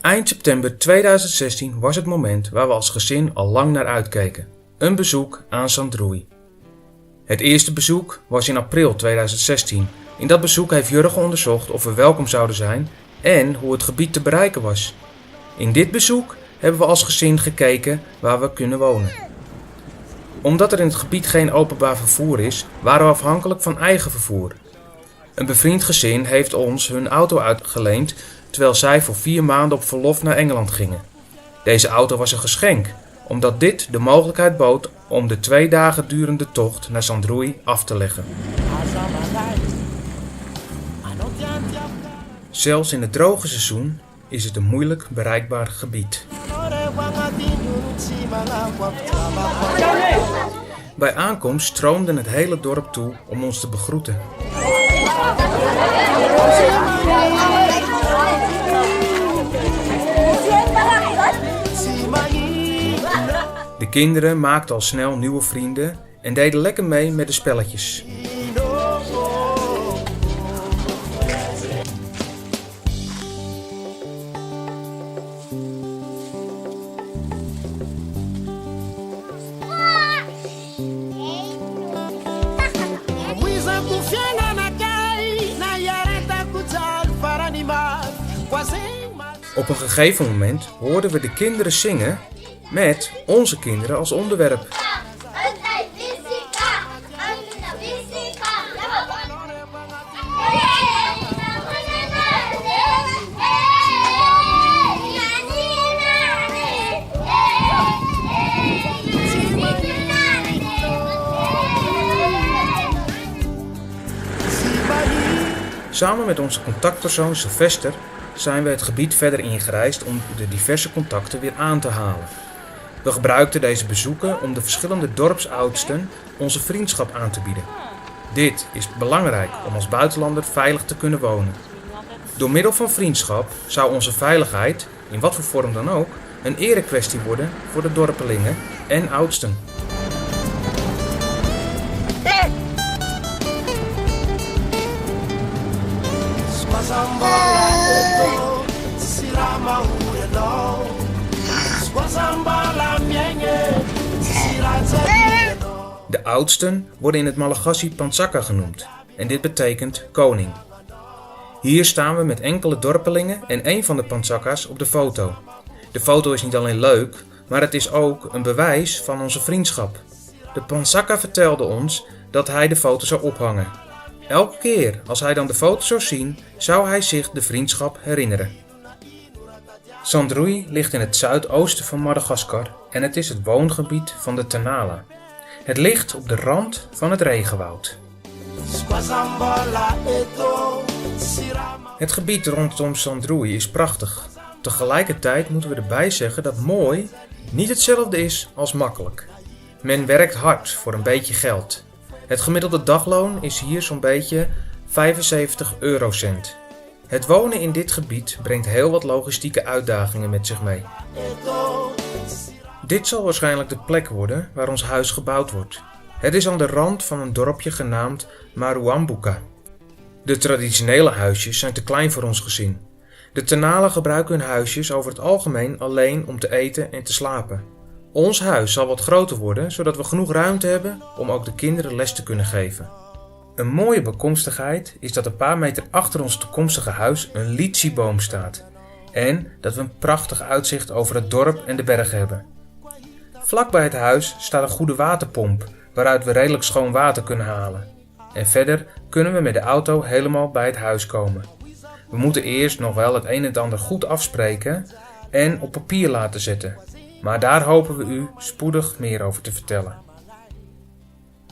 Eind september 2016 was het moment waar we als gezin al lang naar uitkeken. Een bezoek aan Zandroei. Het eerste bezoek was in april 2016. In dat bezoek heeft Jurgen onderzocht of we welkom zouden zijn en hoe het gebied te bereiken was. In dit bezoek hebben we als gezin gekeken waar we kunnen wonen. Omdat er in het gebied geen openbaar vervoer is, waren we afhankelijk van eigen vervoer. Een bevriend gezin heeft ons hun auto uitgeleend terwijl zij voor 4 maanden op verlof naar Engeland gingen. Deze auto was een geschenk, omdat dit de mogelijkheid bood om de 2 dagen durende tocht naar Zandroei af te leggen. Zelfs in het droge seizoen is het een moeilijk bereikbaar gebied. Bij aankomst stroomde het hele dorp toe om ons te begroeten. De kinderen maakten al snel nieuwe vrienden en deden lekker mee met de spelletjes. Op een gegeven moment hoorden we de kinderen zingen met onze kinderen als onderwerp. Samen met onze contactpersoon Sylvester zijn we het gebied verder ingereisd om de diverse contacten weer aan te halen. We gebruikten deze bezoeken om de verschillende dorpsoudsten onze vriendschap aan te bieden. Dit is belangrijk om als buitenlander veilig te kunnen wonen. Door middel van vriendschap zou onze veiligheid, in wat voor vorm dan ook, een erekwestie worden voor de dorpelingen en oudsten. De oudsten worden in het Malagasy Pantsaka genoemd en dit betekent koning. Hier staan we met enkele dorpelingen en een van de Pantsaka's op de foto. De foto is niet alleen leuk, maar het is ook een bewijs van onze vriendschap. De Pantsaka vertelde ons dat hij de foto zou ophangen. Elke keer als hij dan de foto zou zien, zou hij zich de vriendschap herinneren. Zandroei ligt in het zuidoosten van Madagaskar en het is het woongebied van de Tanala. Het ligt op de rand van het regenwoud. Het gebied rondom Zandroei is prachtig. Tegelijkertijd moeten we erbij zeggen dat mooi niet hetzelfde is als makkelijk. Men werkt hard voor een beetje geld. Het gemiddelde dagloon is hier zo'n beetje 75 eurocent. Het wonen in dit gebied brengt heel wat logistieke uitdagingen met zich mee. Dit zal waarschijnlijk de plek worden waar ons huis gebouwd wordt. Het is aan de rand van een dorpje genaamd Maruambuka. De traditionele huisjes zijn te klein voor ons gezin. De Tanala gebruiken hun huisjes over het algemeen alleen om te eten en te slapen. Ons huis zal wat groter worden, zodat we genoeg ruimte hebben om ook de kinderen les te kunnen geven. Een mooie bijkomstigheid is dat een paar meter achter ons toekomstige huis een lycheeboom staat. En dat we een prachtig uitzicht over het dorp en de bergen hebben. Vlak bij het huis staat een goede waterpomp, waaruit we redelijk schoon water kunnen halen. En verder kunnen we met de auto helemaal bij het huis komen. We moeten eerst nog wel het een en het ander goed afspreken en op papier laten zetten. Maar daar hopen we u spoedig meer over te vertellen.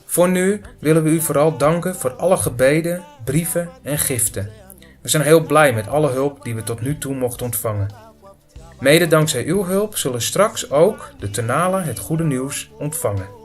Voor nu willen we u vooral danken voor alle gebeden, brieven en giften. We zijn heel blij met alle hulp die we tot nu toe mochten ontvangen. Mede dankzij uw hulp zullen straks ook de Tanala het goede nieuws ontvangen.